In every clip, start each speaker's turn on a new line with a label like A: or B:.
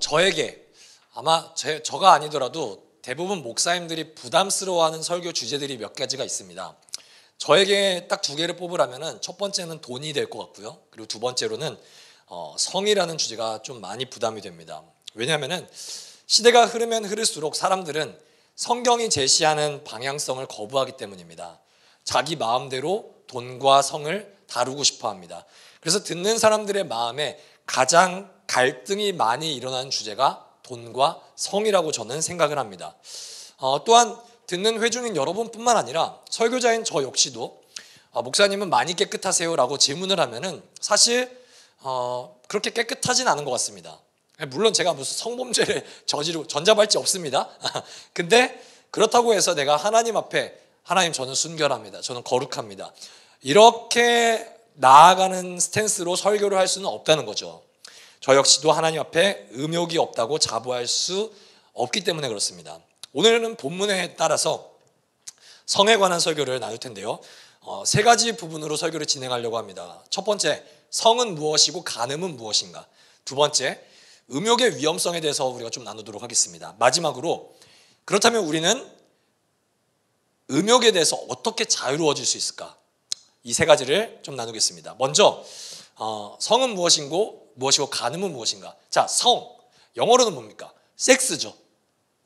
A: 저에게 아마 저가 아니더라도 대부분 목사님들이 부담스러워하는 설교 주제들이 몇 가지가 있습니다. 저에게 딱 두 개를 뽑으라면은 첫 번째는 돈이 될 것 같고요. 그리고 두 번째로는 성이라는 주제가 좀 많이 부담이 됩니다. 왜냐하면은 시대가 흐르면 흐를수록 사람들은 성경이 제시하는 방향성을 거부하기 때문입니다. 자기 마음대로 돈과 성을 다루고 싶어 합니다. 그래서 듣는 사람들의 마음에 가장 갈등이 많이 일어나는 주제가 돈과 성이라고 저는 생각을 합니다. 또한 듣는 회중인 여러분뿐만 아니라 설교자인 저 역시도 목사님은 많이 깨끗하세요? 라고 질문을 하면은 사실 그렇게 깨끗하진 않은 것 같습니다. 물론 제가 무슨 성범죄를 저지르고 전자발찌 없습니다. 근데 그렇다고 해서 내가 하나님 앞에 하나님 저는 순결합니다. 저는 거룩합니다. 이렇게 나아가는 스탠스로 설교를 할 수는 없다는 거죠. 저 역시도 하나님 앞에 음욕이 없다고 자부할 수 없기 때문에 그렇습니다. 오늘은 본문에 따라서 성에 관한 설교를 나눌 텐데요. 세 가지 부분으로 설교를 진행하려고 합니다. 첫 번째, 성은 무엇이고 간음은 무엇인가? 두 번째, 음욕의 위험성에 대해서 우리가 좀 나누도록 하겠습니다. 마지막으로 그렇다면 우리는 음욕에 대해서 어떻게 자유로워질 수 있을까? 이 세 가지를 좀 나누겠습니다. 먼저 성은 무엇이고 간음은 무엇인가? 자, 성, 영어로는 뭡니까? 섹스죠.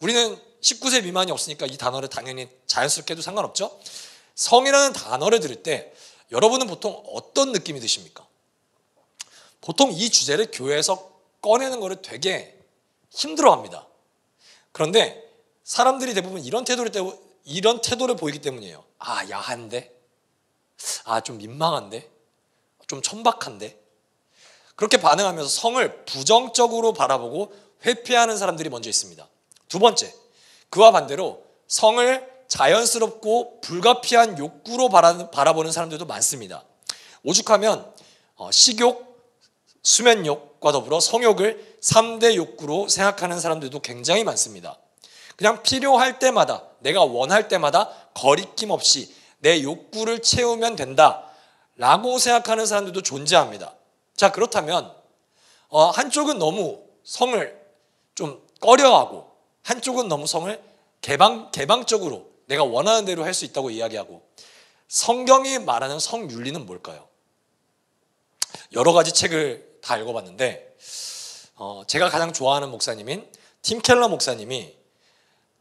A: 우리는 19세 미만이 없으니까 이 단어를 당연히 자연스럽게 해도 상관없죠. 성이라는 단어를 들을 때 여러분은 보통 어떤 느낌이 드십니까? 보통 이 주제를 교회에서 꺼내는 거를 되게 힘들어합니다. 그런데 사람들이 대부분 이런 태도를 보이기 때문이에요. 아, 야한데? 아, 좀 민망한데? 좀 천박한데? 그렇게 반응하면서 성을 부정적으로 바라보고 회피하는 사람들이 먼저 있습니다. 두 번째, 그와 반대로 성을 자연스럽고 불가피한 욕구로 바라보는 사람들도 많습니다. 오죽하면 식욕, 수면욕과 더불어 성욕을 3대 욕구로 생각하는 사람들도 굉장히 많습니다. 그냥 필요할 때마다, 내가 원할 때마다 거리낌 없이 내 욕구를 채우면 된다 라고 생각하는 사람들도 존재합니다. 자, 그렇다면 한쪽은 너무 성을 좀 꺼려하고 한쪽은 너무 성을 개방적으로 내가 원하는 대로 할 수 있다고 이야기하고, 성경이 말하는 성윤리는 뭘까요? 여러 가지 책을 다 읽어봤는데 제가 가장 좋아하는 목사님인 팀 켈러 목사님이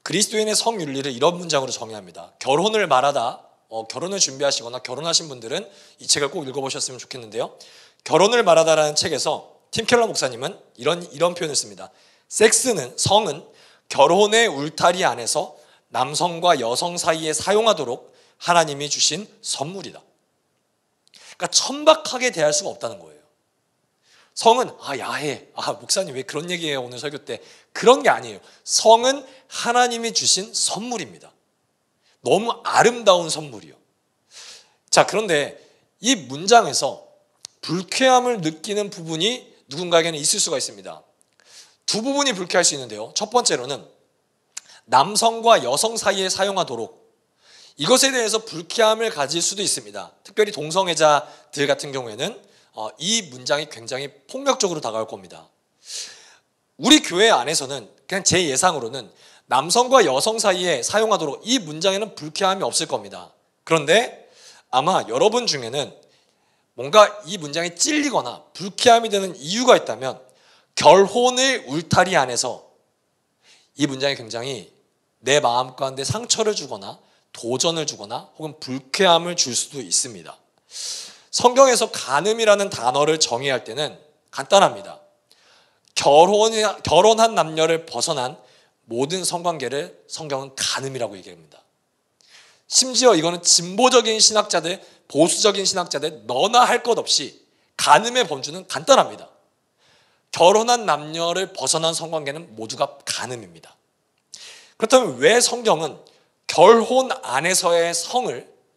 A: 그리스도인의 성윤리를 이런 문장으로 정의합니다. 결혼을 말하다, 결혼을 준비하시거나 결혼하신 분들은 이 책을 꼭 읽어보셨으면 좋겠는데요. 결혼을 말하다라는 책에서 팀 켈러 목사님은 이런 표현을 씁니다. 성은 결혼의 울타리 안에서 남성과 여성 사이에 사용하도록 하나님이 주신 선물이다. 그러니까 천박하게 대할 수가 없다는 거예요. 성은 야해. 목사님 왜 그런 얘기해요 오늘 설교 때. 그런 게 아니에요. 성은 하나님이 주신 선물입니다. 너무 아름다운 선물이요. 자, 그런데 이 문장에서 불쾌함을 느끼는 부분이 누군가에게는 있을 수가 있습니다. 두 부분이 불쾌할 수 있는데요. 첫 번째로는 남성과 여성 사이에 사용하도록, 이것에 대해서 불쾌함을 가질 수도 있습니다. 특별히 동성애자들 같은 경우에는 이 문장이 굉장히 폭력적으로 다가올 겁니다. 우리 교회 안에서는 그냥 제 예상으로는 남성과 여성 사이에 사용하도록 이 문장에는 불쾌함이 없을 겁니다. 그런데 아마 여러분 중에는 뭔가 이 문장에 찔리거나 불쾌함이 되는 이유가 있다면 결혼의 울타리 안에서 이 문장이 굉장히 내 마음 가운데 상처를 주거나 도전을 주거나 혹은 불쾌함을 줄 수도 있습니다. 성경에서 간음이라는 단어를 정의할 때는 간단합니다. 결혼한 남녀를 벗어난 모든 성관계를 성경은 간음이라고 얘기합니다. 심지어 이거는 진보적인 신학자들, 보수적인 신학자들 너나 할 것 없이 간음의 범주는 간단합니다. 결혼한 남녀를 벗어난 성관계는 모두가 간음입니다. 그렇다면 왜 성경은 결혼 안에서의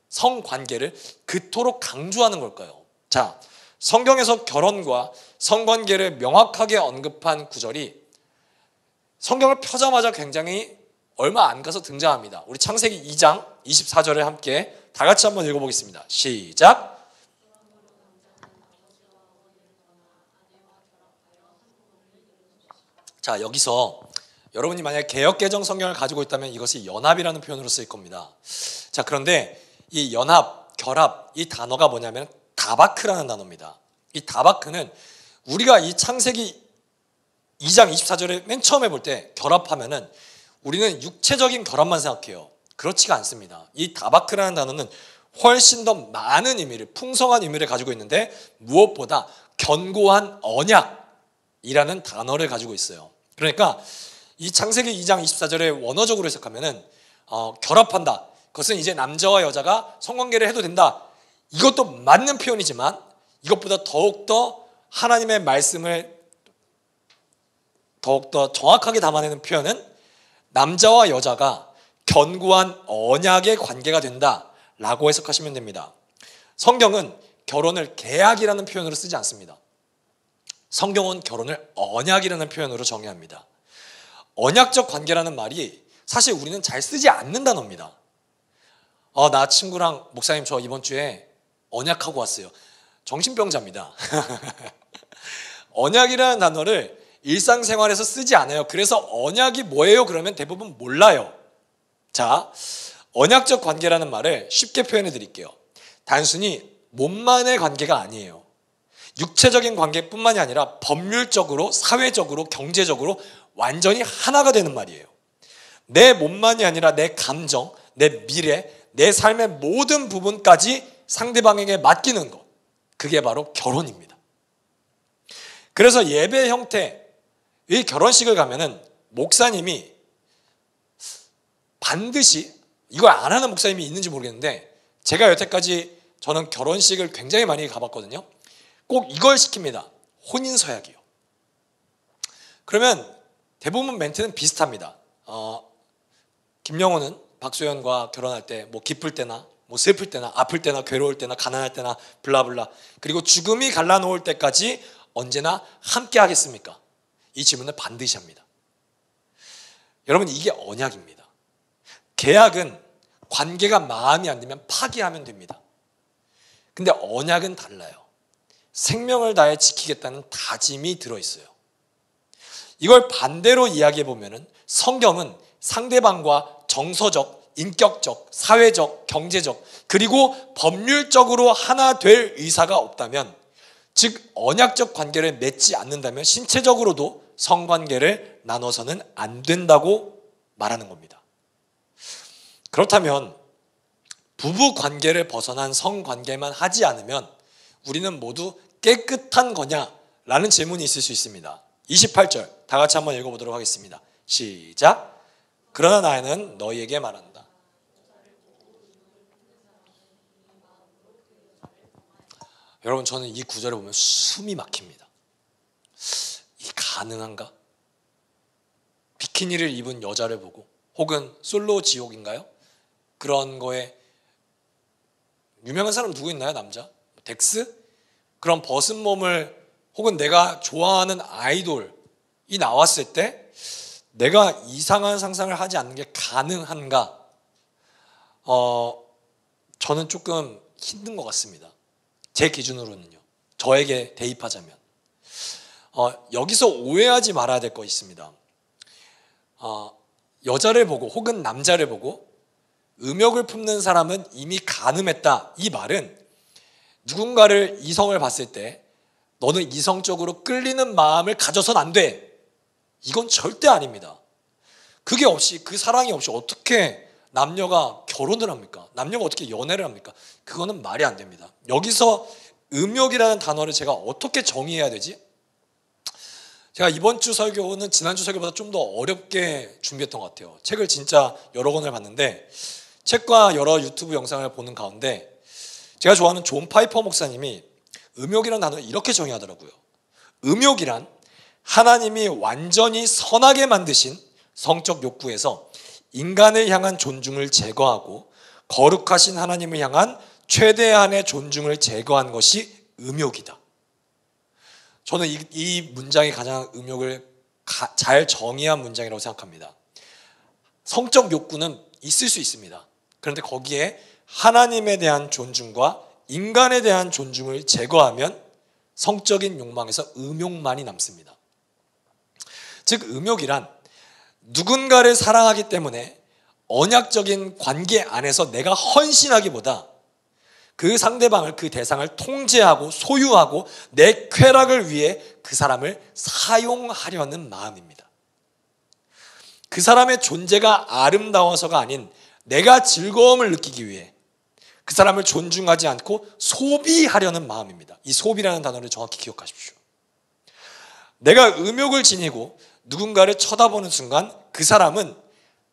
A: 성관계를 그토록 강조하는 걸까요? 자, 성경에서 결혼과 성관계를 명확하게 언급한 구절이 성경을 펴자마자 굉장히 얼마 안 가서 등장합니다. 우리 창세기 2장 24절을 함께 다 같이 한번 읽어보겠습니다. 시작. 자, 여기서 여러분이 만약 개역개정 성경을 가지고 있다면 이것이 연합이라는 표현으로 쓰일 겁니다. 자, 그런데 이 연합, 결합, 이 단어가 뭐냐면 다바크라는 단어입니다. 이 다바크는 우리가 이 창세기 2장 24절에 맨 처음에 볼 때 결합하면은 우리는 육체적인 결합만 생각해요. 그렇지가 않습니다. 이 다바크라는 단어는 훨씬 더 많은 의미를, 풍성한 의미를 가지고 있는데 무엇보다 견고한 언약이라는 단어를 가지고 있어요. 그러니까 이 창세기 2장 24절에 원어적으로 해석하면은 결합한다. 그것은 이제 남자와 여자가 성관계를 해도 된다. 이것도 맞는 표현이지만 이것보다 더욱더 하나님의 말씀을 더욱더 정확하게 담아내는 표현은 남자와 여자가 견고한 언약의 관계가 된다라고 해석하시면 됩니다. 성경은 결혼을 계약이라는 표현으로 쓰지 않습니다. 성경은 결혼을 언약이라는 표현으로 정의합니다. 언약적 관계라는 말이 사실 우리는 잘 쓰지 않는 단어입니다. 나 친구랑 목사님 저 이번 주에 언약하고 왔어요. 정신병자입니다. 언약이라는 단어를 일상생활에서 쓰지 않아요. 그래서 언약이 뭐예요? 그러면 대부분 몰라요. 자, 언약적 관계라는 말을 쉽게 표현해 드릴게요. 단순히 몸만의 관계가 아니에요. 육체적인 관계뿐만이 아니라 법률적으로, 사회적으로, 경제적으로 완전히 하나가 되는 말이에요. 내 몸만이 아니라 내 감정, 내 미래, 내 삶의 모든 부분까지 상대방에게 맡기는 것. 그게 바로 결혼입니다. 그래서 예배 형태의 결혼식을 가면은 목사님이 반드시, 이걸 안 하는 목사님이 있는지 모르겠는데 제가 여태까지 저는 결혼식을 굉장히 많이 가봤거든요. 꼭 이걸 시킵니다. 혼인서약이요. 그러면 대부분 멘트는 비슷합니다. 김영호는 박소연과 결혼할 때 뭐 기쁠 때나 뭐 슬플 때나 아플 때나 괴로울 때나 가난할 때나 블라블라, 그리고 죽음이 갈라놓을 때까지 언제나 함께 하겠습니까? 이 질문을 반드시 합니다. 여러분, 이게 언약입니다. 계약은 관계가 마음에 안 들면 파기하면 됩니다. 근데 언약은 달라요. 생명을 다해 지키겠다는 다짐이 들어있어요. 이걸 반대로 이야기해 보면은 성경은 상대방과 정서적, 인격적, 사회적, 경제적, 그리고 법률적으로 하나 될 의사가 없다면, 즉 언약적 관계를 맺지 않는다면 신체적으로도 성관계를 나눠서는 안 된다고 말하는 겁니다. 그렇다면 부부 관계를 벗어난 성관계만 하지 않으면 우리는 모두 깨끗한 거냐라는 질문이 있을 수 있습니다. 28절 다 같이 한번 읽어보도록 하겠습니다. 시작. 그러나 나는 너희에게 말한다. 여러분, 저는 이 구절을 보면 숨이 막힙니다. 이게 가능한가? 비키니를 입은 여자를 보고, 혹은 솔로 지옥인가요? 그런 거에 유명한 사람 누구 있나요? 남자? 덱스? 그런 벗은 몸을, 혹은 내가 좋아하는 아이돌이 나왔을 때 내가 이상한 상상을 하지 않는 게 가능한가? 저는 조금 힘든 것 같습니다. 제 기준으로는요. 저에게 대입하자면. 여기서 오해하지 말아야 될 거 있습니다. 여자를 보고 혹은 남자를 보고 음욕을 품는 사람은 이미 간음했다. 이 말은 누군가를, 이성을 봤을 때 너는 이성적으로 끌리는 마음을 가져선 안 돼. 이건 절대 아닙니다. 그게 없이, 그 사랑이 없이 어떻게 남녀가 결혼을 합니까? 남녀가 어떻게 연애를 합니까? 그거는 말이 안 됩니다. 여기서 음욕이라는 단어를 제가 어떻게 정의해야 되지? 제가 이번 주 설교는 지난주 설교보다 좀 더 어렵게 준비했던 것 같아요. 책을 진짜 여러 권을 봤는데, 책과 여러 유튜브 영상을 보는 가운데 제가 좋아하는 존 파이퍼 목사님이 음욕이라는 단어를 이렇게 정의하더라고요. 음욕이란 하나님이 완전히 선하게 만드신 성적 욕구에서 인간을 향한 존중을 제거하고 거룩하신 하나님을 향한 최대한의 존중을 제거한 것이 음욕이다. 저는 이 문장이 가장 음욕을 잘 정의한 문장이라고 생각합니다. 성적 욕구는 있을 수 있습니다. 그런데 거기에 하나님에 대한 존중과 인간에 대한 존중을 제거하면 성적인 욕망에서 음욕만이 남습니다. 즉 음욕이란 누군가를 사랑하기 때문에 언약적인 관계 안에서 내가 헌신하기보다 그 상대방을, 그 대상을 통제하고 소유하고 내 쾌락을 위해 그 사람을 사용하려는 마음입니다. 그 사람의 존재가 아름다워서가 아닌 내가 즐거움을 느끼기 위해 그 사람을 존중하지 않고 소비하려는 마음입니다. 이 소비라는 단어를 정확히 기억하십시오. 내가 음욕을 지니고 누군가를 쳐다보는 순간 그 사람은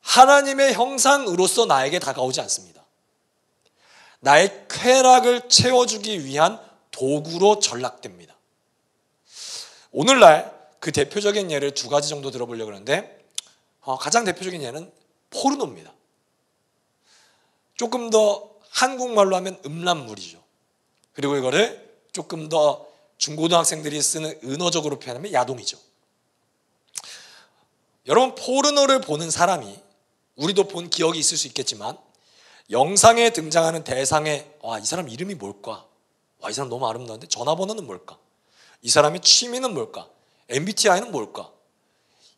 A: 하나님의 형상으로서 나에게 다가오지 않습니다. 나의 쾌락을 채워주기 위한 도구로 전락됩니다. 오늘날 그 대표적인 예를 두 가지 정도 들어보려고 하는데 가장 대표적인 예는 포르노입니다. 조금 더 한국말로 하면 음란물이죠. 그리고 이거를 조금 더 중고등학생들이 쓰는 은어적으로 표현하면 야동이죠. 여러분 포르노를 보는 사람이 우리도 본 기억이 있을 수 있겠지만 영상에 등장하는 대상의 이 사람 이름이 뭘까? 이 사람 너무 아름다운데 전화번호는 뭘까? 이 사람의 취미는 뭘까? MBTI는 뭘까?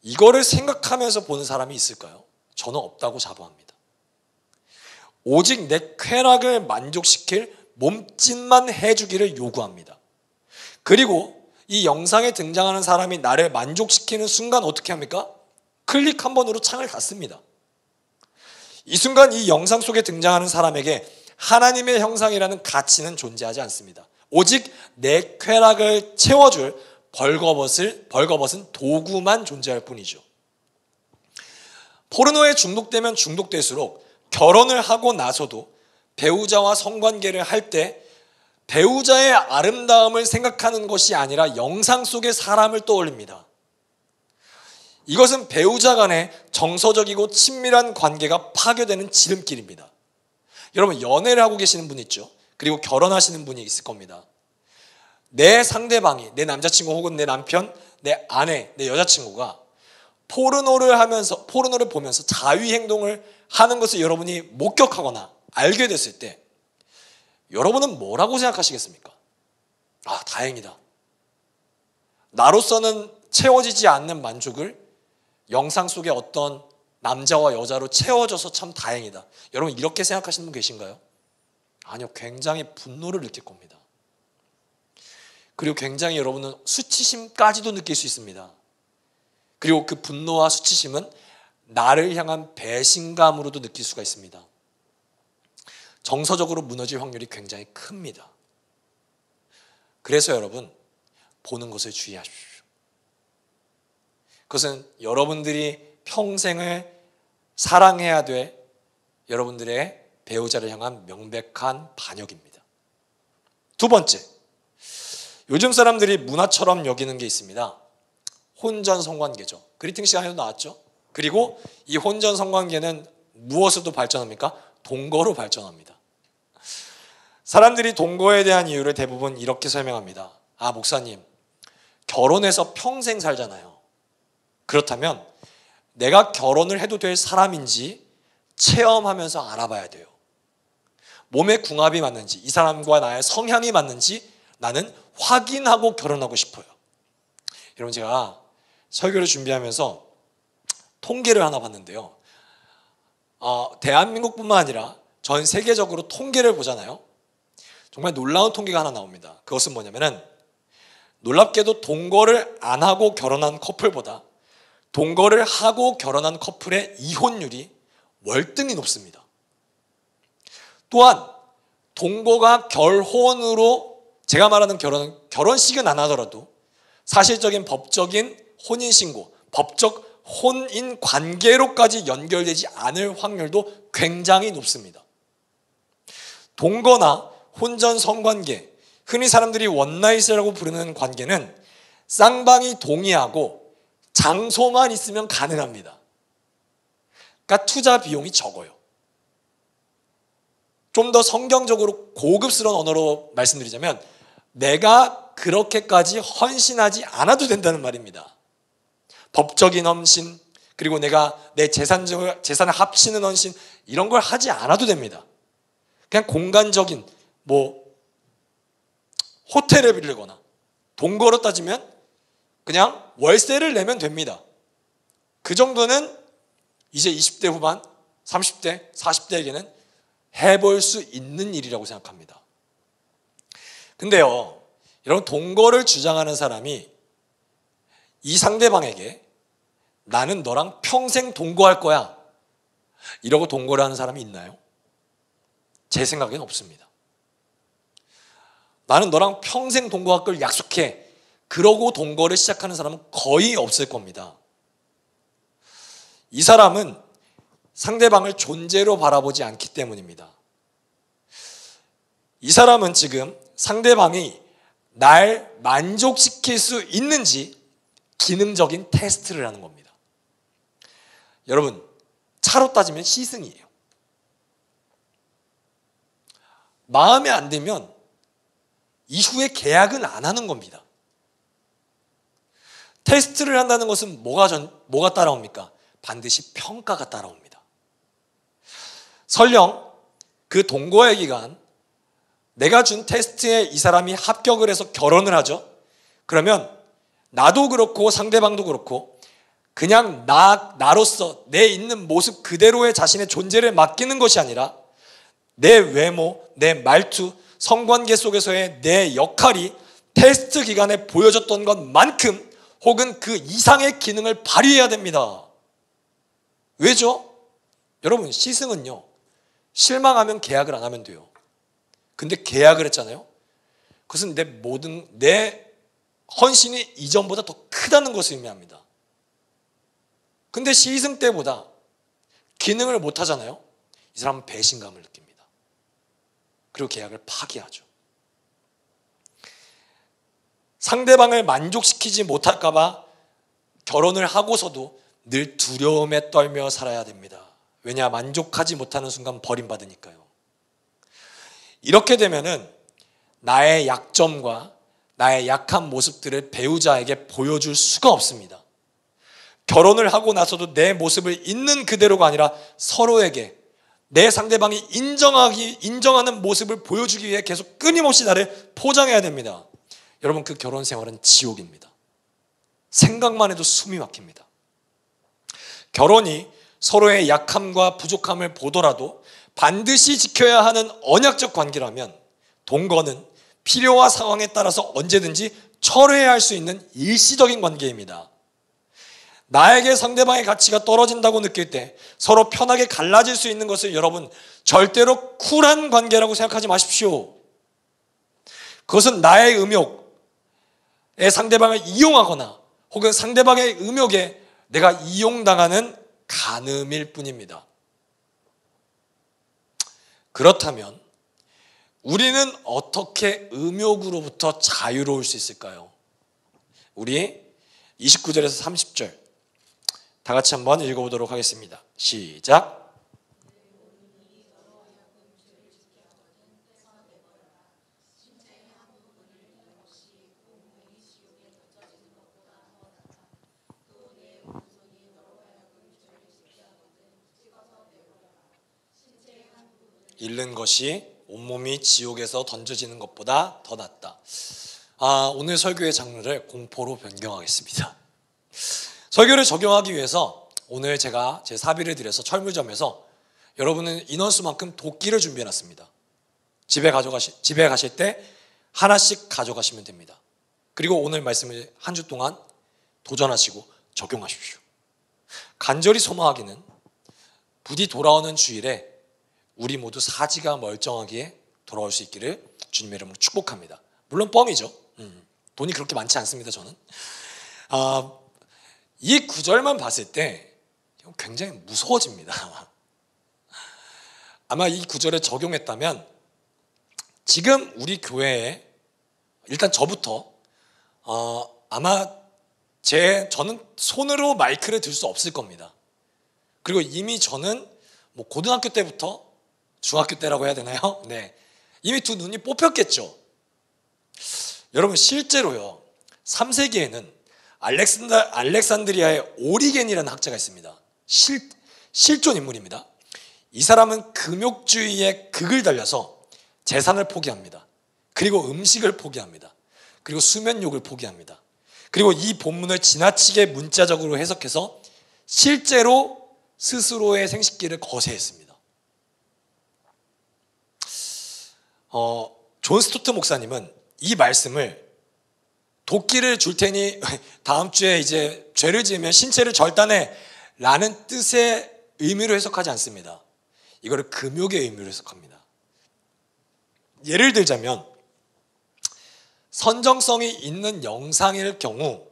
A: 이거를 생각하면서 보는 사람이 있을까요? 저는 없다고 자부합니다. 오직 내 쾌락을 만족시킬 몸짓만 해주기를 요구합니다. 그리고 이 영상에 등장하는 사람이 나를 만족시키는 순간 어떻게 합니까? 클릭 한 번으로 창을 닫습니다. 이 순간 이 영상 속에 등장하는 사람에게 하나님의 형상이라는 가치는 존재하지 않습니다. 오직 내 쾌락을 채워줄 벌거벗은 도구만 존재할 뿐이죠. 포르노에 중독되면 중독될수록 결혼을 하고 나서도 배우자와 성관계를 할 때 배우자의 아름다움을 생각하는 것이 아니라 영상 속의 사람을 떠올립니다. 이것은 배우자 간의 정서적이고 친밀한 관계가 파괴되는 지름길입니다. 여러분 연애를 하고 계시는 분 있죠? 그리고 결혼하시는 분이 있을 겁니다. 내 상대방이 내 남자친구 혹은 내 남편, 내 아내, 내 여자친구가 포르노를 보면서 자위 행동을 하는 것을 여러분이 목격하거나 알게 됐을 때 여러분은 뭐라고 생각하시겠습니까? 다행이다. 나로서는 채워지지 않는 만족을 영상 속의 어떤 남자와 여자로 채워져서 참 다행이다. 여러분 이렇게 생각하시는 분 계신가요? 아니요. 굉장히 분노를 느낄 겁니다. 그리고 굉장히 여러분은 수치심까지도 느낄 수 있습니다. 그리고 그 분노와 수치심은 나를 향한 배신감으로도 느낄 수가 있습니다. 정서적으로 무너질 확률이 굉장히 큽니다. 그래서 여러분 보는 것을 주의하십시오. 그것은 여러분들이 평생을 사랑해야 될 여러분들의 배우자를 향한 명백한 반역입니다. 두 번째, 요즘 사람들이 문화처럼 여기는 게 있습니다. 혼전 성관계죠. 그리팅 시간에도 나왔죠. 그리고 이 혼전 성관계는 무엇으로 발전합니까? 동거로 발전합니다. 사람들이 동거에 대한 이유를 대부분 이렇게 설명합니다. 목사님, 결혼해서 평생 살잖아요. 그렇다면 내가 결혼을 해도 될 사람인지 체험하면서 알아봐야 돼요. 몸의 궁합이 맞는지, 이 사람과 나의 성향이 맞는지 나는 확인하고 결혼하고 싶어요. 여러분 제가 설교를 준비하면서 통계를 하나 봤는데요. 대한민국뿐만 아니라 전 세계적으로 통계를 보잖아요. 정말 놀라운 통계가 하나 나옵니다. 그것은 뭐냐면은 놀랍게도 동거를 안 하고 결혼한 커플보다 동거를 하고 결혼한 커플의 이혼율이 월등히 높습니다. 또한 동거가 결혼으로 제가 말하는 결혼식은 안 하더라도 사실적인 법적인 혼인신고, 법적 혼인 관계로까지 연결되지 않을 확률도 굉장히 높습니다. 동거나 혼전 성관계, 흔히 사람들이 원나잇이라고 부르는 관계는 쌍방이 동의하고 장소만 있으면 가능합니다. 그러니까 투자 비용이 적어요. 좀 더 성경적으로 고급스러운 언어로 말씀드리자면 내가 그렇게까지 헌신하지 않아도 된다는 말입니다. 법적인 헌신, 그리고 내가 내 재산을 합치는 헌신, 이런 걸 하지 않아도 됩니다. 그냥 공간적인 호텔을 빌리거나 동거로 따지면 그냥 월세를 내면 됩니다. 그 정도는 이제 20대 후반, 30대, 40대에게는 해볼 수 있는 일이라고 생각합니다. 근데요, 여러분, 동거를 주장하는 사람이 이 상대방에게 나는 너랑 평생 동거할 거야, 이러고 동거를 하는 사람이 있나요? 제 생각엔 없습니다. 나는 너랑 평생 동거할 걸 약속해, 그러고 동거를 시작하는 사람은 거의 없을 겁니다. 이 사람은 상대방을 존재로 바라보지 않기 때문입니다. 이 사람은 지금 상대방이 날 만족시킬 수 있는지 기능적인 테스트를 하는 겁니다. 여러분, 차로 따지면 시승이에요. 마음에 안 들면 이후에 계약은 안 하는 겁니다. 테스트를 한다는 것은 뭐가 따라옵니까? 반드시 평가가 따라옵니다. 설령 그 동거의 기간, 내가 준 테스트에 이 사람이 합격을 해서 결혼을 하죠. 그러면 나도 그렇고 상대방도 그렇고 그냥 나로서 내 있는 모습 그대로의 자신의 존재를 맡기는 것이 아니라 내 외모, 내 말투, 성관계 속에서의 내 역할이 테스트 기간에 보여줬던 것만큼 혹은 그 이상의 기능을 발휘해야 됩니다. 왜죠? 여러분, 시승은요, 실망하면 계약을 안 하면 돼요. 근데 계약을 했잖아요. 그것은 내 헌신이 이전보다 더 크다는 것을 의미합니다. 근데 시승 때보다 기능을 못 하잖아요. 이 사람은 배신감을 느낍니다. 그리고 계약을 파기하죠. 상대방을 만족시키지 못할까 봐 결혼을 하고서도 늘 두려움에 떨며 살아야 됩니다. 왜냐? 만족하지 못하는 순간 버림받으니까요. 이렇게 되면은 나의 약점과 나의 약한 모습들을 배우자에게 보여줄 수가 없습니다. 결혼을 하고 나서도 내 모습을 있는 그대로가 아니라 서로에게 내 상대방이 인정하는 모습을 보여주기 위해 계속 끊임없이 나를 포장해야 됩니다. 여러분, 그 결혼 생활은 지옥입니다. 생각만 해도 숨이 막힙니다. 결혼이 서로의 약함과 부족함을 보더라도 반드시 지켜야 하는 언약적 관계라면 동거는 필요와 상황에 따라서 언제든지 철회할 수 있는 일시적인 관계입니다. 나에게 상대방의 가치가 떨어진다고 느낄 때 서로 편하게 갈라질 수 있는 것을 여러분 절대로 쿨한 관계라고 생각하지 마십시오. 그것은 나의 음욕에 상대방을 이용하거나 혹은 상대방의 음욕에 내가 이용당하는 간음일 뿐입니다. 그렇다면 우리는 어떻게 음욕으로부터 자유로울 수 있을까요? 우리 29절에서 30절 다 같이 한번 읽어보도록 하겠습니다. 시작. 잃는 것이 온몸이 지옥에서 던져지는 것보다 더 낫다. 오늘 설교의 장르를 공포로 변경하겠습니다. 설교를 적용하기 위해서 오늘 제가 제 사비를 들여서 철물점에서 여러분은 인원수만큼 도끼를 준비해놨습니다. 집에 가실 때 하나씩 가져가시면 됩니다. 그리고 오늘 말씀을 한 주 동안 도전하시고 적용하십시오. 간절히 소망하기는 부디 돌아오는 주일에 우리 모두 사지가 멀쩡하게 돌아올 수 있기를 주님의 이름으로 축복합니다. 물론 뻥이죠. 돈이 그렇게 많지 않습니다. 저는 이 구절만 봤을 때 굉장히 무서워집니다. 아마 이 구절에 적용했다면 지금 우리 교회에 일단 저부터 아마 저는 손으로 마이크를 들 수 없을 겁니다. 그리고 이미 저는 고등학교 때부터 중학교 때라고 해야 되나요? 네, 이미 두 눈이 뽑혔겠죠. 여러분 실제로요 3세기에는 알렉산드리아의 오리겐이라는 학자가 있습니다. 실존 인물입니다. 이 사람은 금욕주의의 극을 달려서 재산을 포기합니다. 그리고 음식을 포기합니다. 그리고 수면욕을 포기합니다. 그리고 이 본문을 지나치게 문자적으로 해석해서 실제로 스스로의 생식기를 거세했습니다. 존 스토트 목사님은 이 말씀을 도끼를 줄 테니 다음 주에 이제 죄를 지으면 신체를 절단해 라는 뜻의 의미로 해석하지 않습니다. 이거를 금욕의 의미로 해석합니다. 예를 들자면 선정성이 있는 영상일 경우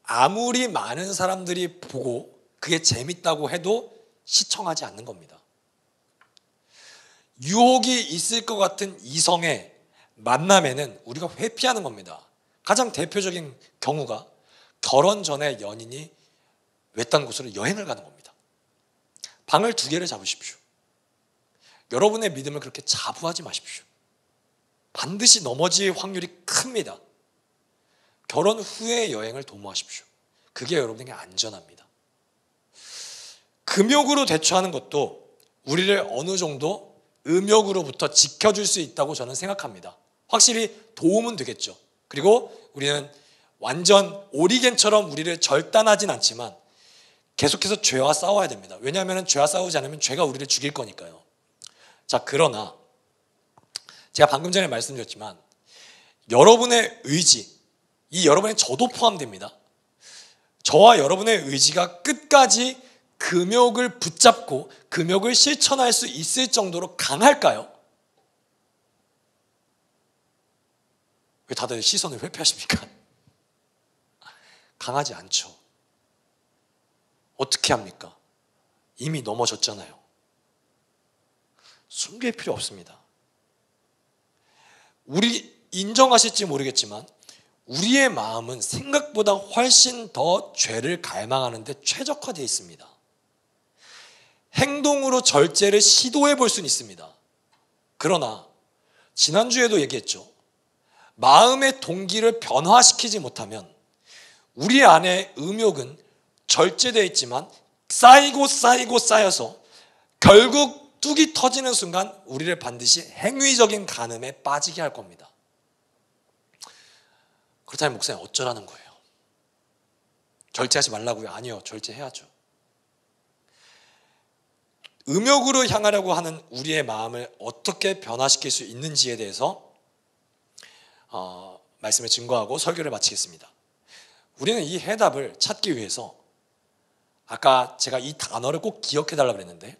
A: 아무리 많은 사람들이 보고 그게 재밌다고 해도 시청하지 않는 겁니다. 유혹이 있을 것 같은 이성의 만남에는 우리가 회피하는 겁니다. 가장 대표적인 경우가 결혼 전에 연인이 외딴 곳으로 여행을 가는 겁니다. 방을 2개를 잡으십시오. 여러분의 믿음을 그렇게 자부하지 마십시오. 반드시 넘어질 확률이 큽니다. 결혼 후의 여행을 도모하십시오. 그게 여러분에게 안전합니다. 금욕으로 대처하는 것도 우리를 어느 정도 음욕으로부터 지켜줄 수 있다고 저는 생각합니다. 확실히 도움은 되겠죠. 그리고 우리는 완전 오리겐처럼 우리를 절단하진 않지만 계속해서 죄와 싸워야 됩니다. 왜냐하면 죄와 싸우지 않으면 죄가 우리를 죽일 거니까요. 자, 그러나 제가 방금 전에 말씀드렸지만 여러분의 의지, 이 여러분의 저도 포함됩니다. 저와 여러분의 의지가 끝까지 금욕을 붙잡고 금욕을 실천할 수 있을 정도로 강할까요? 왜 다들 시선을 회피하십니까? 강하지 않죠. 어떻게 합니까? 이미 넘어졌잖아요. 숨길 필요 없습니다. 우리 인정하실지 모르겠지만 우리의 마음은 생각보다 훨씬 더 죄를 갈망하는 데 최적화되어 있습니다. 행동으로 절제를 시도해 볼 수는 있습니다. 그러나 지난주에도 얘기했죠. 마음의 동기를 변화시키지 못하면 우리 안에 음욕은 절제되어 있지만 쌓이고 쌓여서 결국 뚝이 터지는 순간 우리를 반드시 행위적인 간음에 빠지게 할 겁니다. 그렇다면 목사님 어쩌라는 거예요? 절제하지 말라고요? 아니요, 절제해야죠. 음욕으로 향하려고 하는 우리의 마음을 어떻게 변화시킬 수 있는지에 대해서 말씀을 증거하고 설교를 마치겠습니다. 우리는 이 해답을 찾기 위해서 아까 제가 이 단어를 꼭 기억해달라고 그랬는데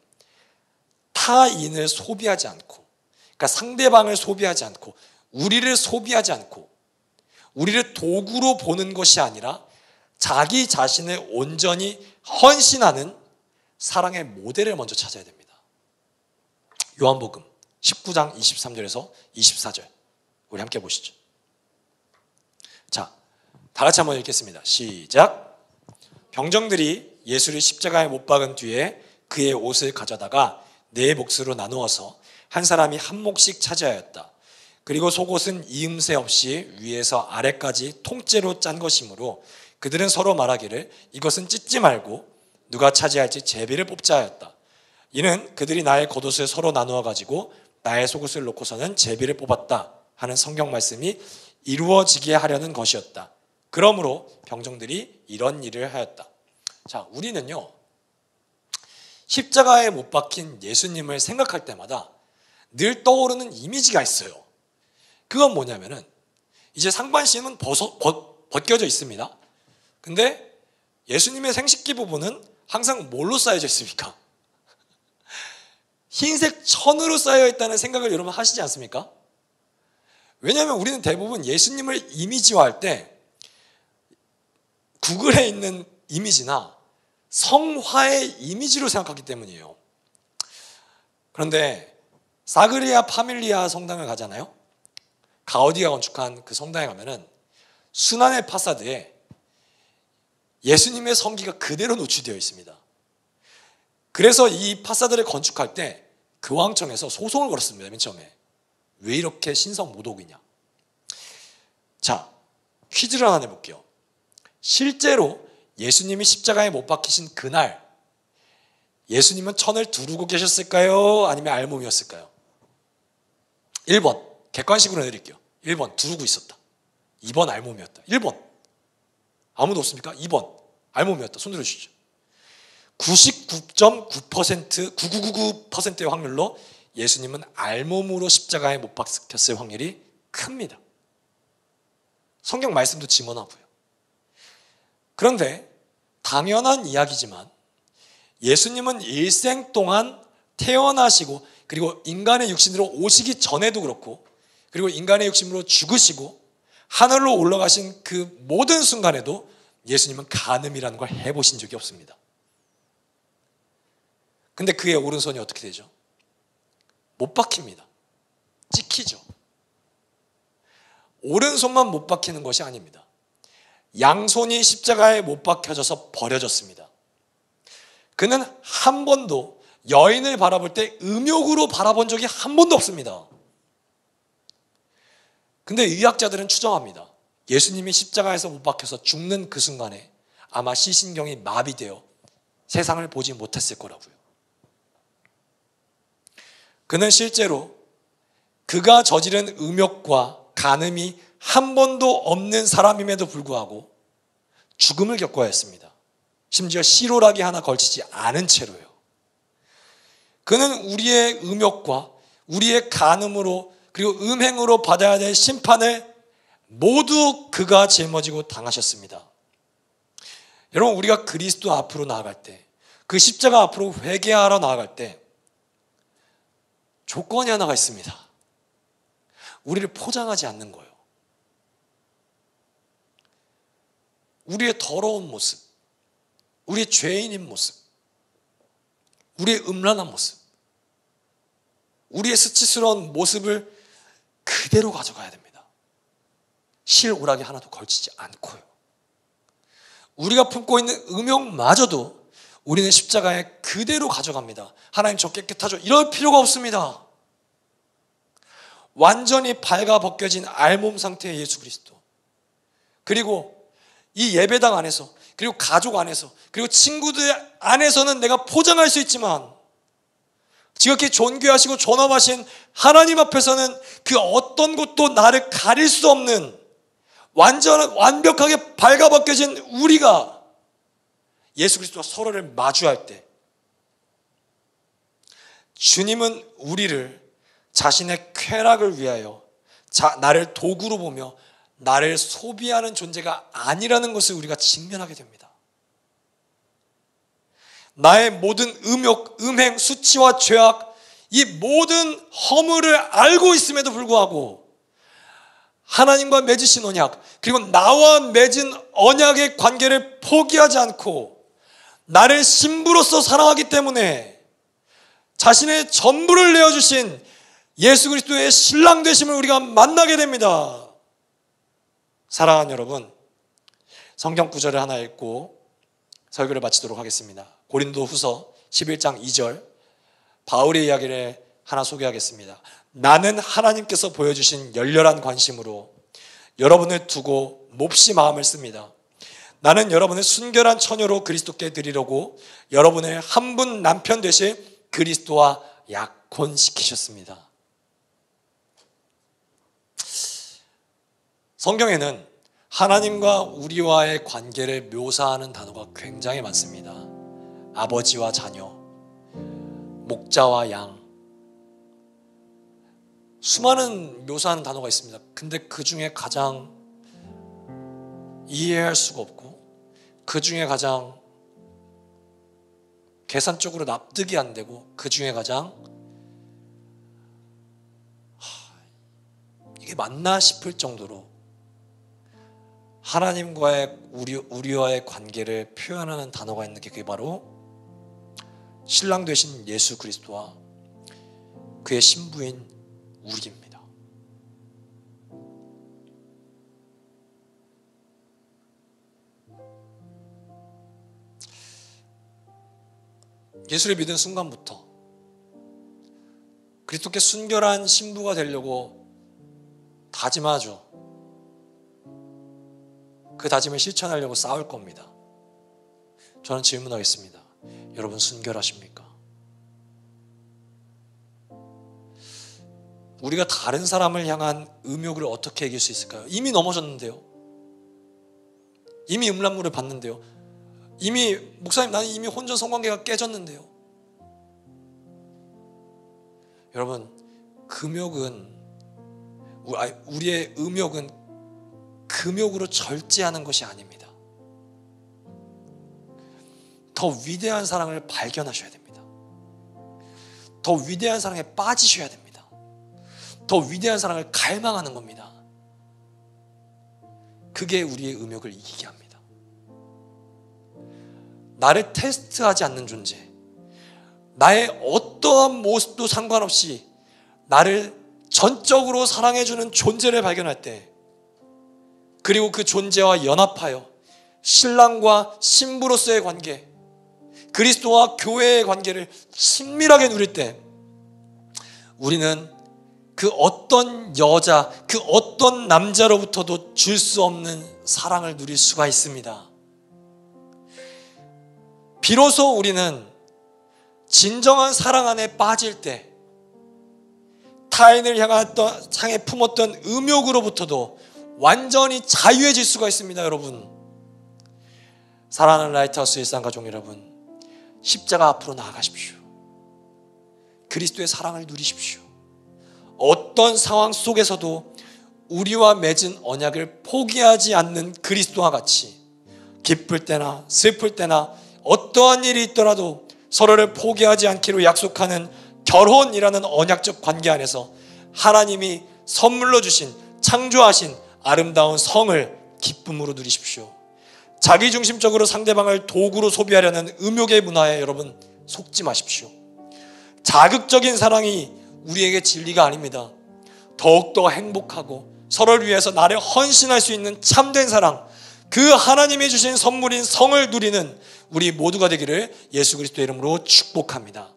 A: 타인을 소비하지 않고, 그러니까 상대방을 소비하지 않고, 우리를 소비하지 않고, 우리를 도구로 보는 것이 아니라 자기 자신을 온전히 헌신하는 사랑의 모델을 먼저 찾아야 됩니다. 요한복음 19장 23절에서 24절 우리 함께 보시죠. 자, 다 같이 한번 읽겠습니다. 시작. 병정들이 예수를 십자가에 못 박은 뒤에 그의 옷을 가져다가 4몫으로 나누어서 한 사람이 한 몫씩 차지하였다. 그리고 속옷은 이음새 없이 위에서 아래까지 통째로 짠 것이므로 그들은 서로 말하기를 이것은 찢지 말고 누가 차지할지 제비를 뽑자 하였다. 이는 그들이 나의 겉옷을 서로 나누어 가지고 나의 속옷을 놓고서는 제비를 뽑았다 하는 성경 말씀이 이루어지게 하려는 것이었다. 그러므로 병정들이 이런 일을 하였다. 자, 우리는요 십자가에 못 박힌 예수님을 생각할 때마다 늘 떠오르는 이미지가 있어요. 그건 뭐냐면은 이제 상반신은 벗겨져 있습니다. 근데 예수님의 생식기 부분은 항상 뭘로 쌓여져 있습니까? 흰색 천으로 쌓여 있다는 생각을 여러분 하시지 않습니까? 왜냐하면 우리는 대부분 예수님을 이미지화할 때 구글에 있는 이미지나 성화의 이미지로 생각하기 때문이에요. 그런데 사그리아 파밀리아 성당을 가잖아요. 가우디가 건축한 그 성당에 가면은 순환의 파사드에 예수님의 성기가 그대로 노출되어 있습니다. 그래서 이 파사드를 건축할 때 교황청에서 소송을 걸었습니다. 맨 처음에. 왜 이렇게 신성 모독이냐. 자, 퀴즈를 하나 내볼게요. 실제로 예수님이 십자가에 못 박히신 그날 예수님은 천을 두르고 계셨을까요? 아니면 알몸이었을까요? 1번 객관식으로 내드릴게요. 1번 두르고 있었다. 2번 알몸이었다. 1번 아무도 없습니까? 2번 알몸이었다. 손 들어주시죠. 99.9% 9999%의 확률로 예수님은 알몸으로 십자가에 못 박혔을 확률이 큽니다. 성경 말씀도 증언하고요. 그런데 당연한 이야기지만 예수님은 일생 동안 태어나시고 그리고 인간의 육신으로 오시기 전에도 그렇고 그리고 인간의 육신으로 죽으시고 하늘로 올라가신 그 모든 순간에도 예수님은 간음이라는 걸 해보신 적이 없습니다. 근데 그의 오른손이 어떻게 되죠? 못 박힙니다. 찍히죠. 오른손만 못 박히는 것이 아닙니다. 양손이 십자가에 못 박혀져서 버려졌습니다. 그는 한 번도 여인을 바라볼 때 음욕으로 바라본 적이 한 번도 없습니다. 근데 의학자들은 추정합니다. 예수님이 십자가에서 못 박혀서 죽는 그 순간에 아마 시신경이 마비되어 세상을 보지 못했을 거라고요. 그는 실제로 그가 저지른 음욕과 간음이 한 번도 없는 사람임에도 불구하고 죽음을 겪어야 했습니다. 심지어 시로라기 하나 걸치지 않은 채로요. 그는 우리의 음욕과 우리의 간음으로 그리고 음행으로 받아야 될 심판을 모두 그가 짊어지고 당하셨습니다. 여러분, 우리가 그리스도 앞으로 나아갈 때, 그 십자가 앞으로 회개하러 나아갈 때 조건이 하나가 있습니다. 우리를 포장하지 않는 거예요. 우리의 더러운 모습, 우리의 죄인인 모습, 우리의 음란한 모습, 우리의 수치스러운 모습을 그대로 가져가야 됩니다. 실오라기 하나도 걸치지 않고요. 우리가 품고 있는 음욕마저도 우리는 십자가에 그대로 가져갑니다. 하나님 저 깨끗하죠? 이럴 필요가 없습니다. 완전히 발가벗겨진 알몸 상태의 예수 그리스도, 그리고 이 예배당 안에서, 그리고 가족 안에서, 그리고 친구들 안에서는 내가 포장할 수 있지만 지극히 존귀하시고 존엄하신 하나님 앞에서는 그 어떤 것도 나를 가릴 수 없는 완벽하게 발가벗겨진 우리가 예수 그리스도와 서로를 마주할 때 주님은 우리를 자신의 쾌락을 위하여 나를 도구로 보며 나를 소비하는 존재가 아니라는 것을 우리가 직면하게 됩니다. 나의 모든 음욕, 음행, 수치와 죄악, 이 모든 허물을 알고 있음에도 불구하고 하나님과 맺으신 언약, 그리고 나와 맺은 언약의 관계를 포기하지 않고 나를 신부로서 사랑하기 때문에 자신의 전부를 내어주신 예수 그리스도의 신랑 되심을 우리가 만나게 됩니다. 사랑하는 여러분, 성경 구절을 하나 읽고 설교를 마치도록 하겠습니다. 고린도후서 11장 2절 바울의 이야기를 하나 소개하겠습니다. 나는 하나님께서 보여주신 열렬한 관심으로 여러분을 두고 몹시 마음을 씁니다. 나는 여러분을 순결한 처녀로 그리스도께 드리려고 여러분을 한 분 남편 되실 그리스도와 약혼시키셨습니다. 성경에는 하나님과 우리와의 관계를 묘사하는 단어가 굉장히 많습니다. 아버지와 자녀, 목자와 양, 수많은 묘사하는 단어가 있습니다. 근데 그 중에 가장 이해할 수가 없고 그 중에 가장 계산적으로 납득이 안 되고 그 중에 가장 이게 맞나 싶을 정도로 하나님과의 우리와의 관계를 표현하는 단어가 있는 게 그게 바로 신랑 되신 예수 그리스도와 그의 신부인 우리입니다. 예수를 믿은 순간부터 그리스도께 순결한 신부가 되려고 다짐하죠. 그 다짐을 실천하려고 싸울 겁니다. 저는 질문하겠습니다. 여러분 순결하십니까? 우리가 다른 사람을 향한 음욕을 어떻게 이길 수 있을까요? 이미 넘어졌는데요. 이미 음란물을 봤는데요. 이미 목사님 나는 이미 혼전 성관계가 깨졌는데요. 여러분 금욕은 우리의 음욕은 금욕으로 절제하는 것이 아닙니다. 더 위대한 사랑을 발견하셔야 됩니다. 더 위대한 사랑에 빠지셔야 됩니다. 더 위대한 사랑을 갈망하는 겁니다. 그게 우리의 음욕을 이기게 합니다. 나를 테스트하지 않는 존재, 나의 어떠한 모습도 상관없이 나를 전적으로 사랑해주는 존재를 발견할 때, 그리고 그 존재와 연합하여 신랑과 신부로서의 관계, 그리스도와 교회의 관계를 친밀하게 누릴 때 우리는 그 어떤 여자, 그 어떤 남자로부터도 줄 수 없는 사랑을 누릴 수가 있습니다. 비로소 우리는 진정한 사랑 안에 빠질 때 타인을 향해 품었던 음욕으로부터도 완전히 자유해질 수가 있습니다. 여러분, 사랑하는 라이트하우스 일상가족 여러분, 십자가 앞으로 나아가십시오. 그리스도의 사랑을 누리십시오. 어떤 상황 속에서도 우리와 맺은 언약을 포기하지 않는 그리스도와 같이 기쁠 때나 슬플 때나 어떠한 일이 있더라도 서로를 포기하지 않기로 약속하는 결혼이라는 언약적 관계 안에서 하나님이 선물로 주신 창조하신 아름다운 성을 기쁨으로 누리십시오. 자기중심적으로 상대방을 도구로 소비하려는 음욕의 문화에 여러분 속지 마십시오. 자극적인 사랑이 우리에게 진리가 아닙니다. 더욱더 행복하고 서로를 위해서 나를 헌신할 수 있는 참된 사랑, 그 하나님이 주신 선물인 성을 누리는 우리 모두가 되기를 예수 그리스도의 이름으로 축복합니다.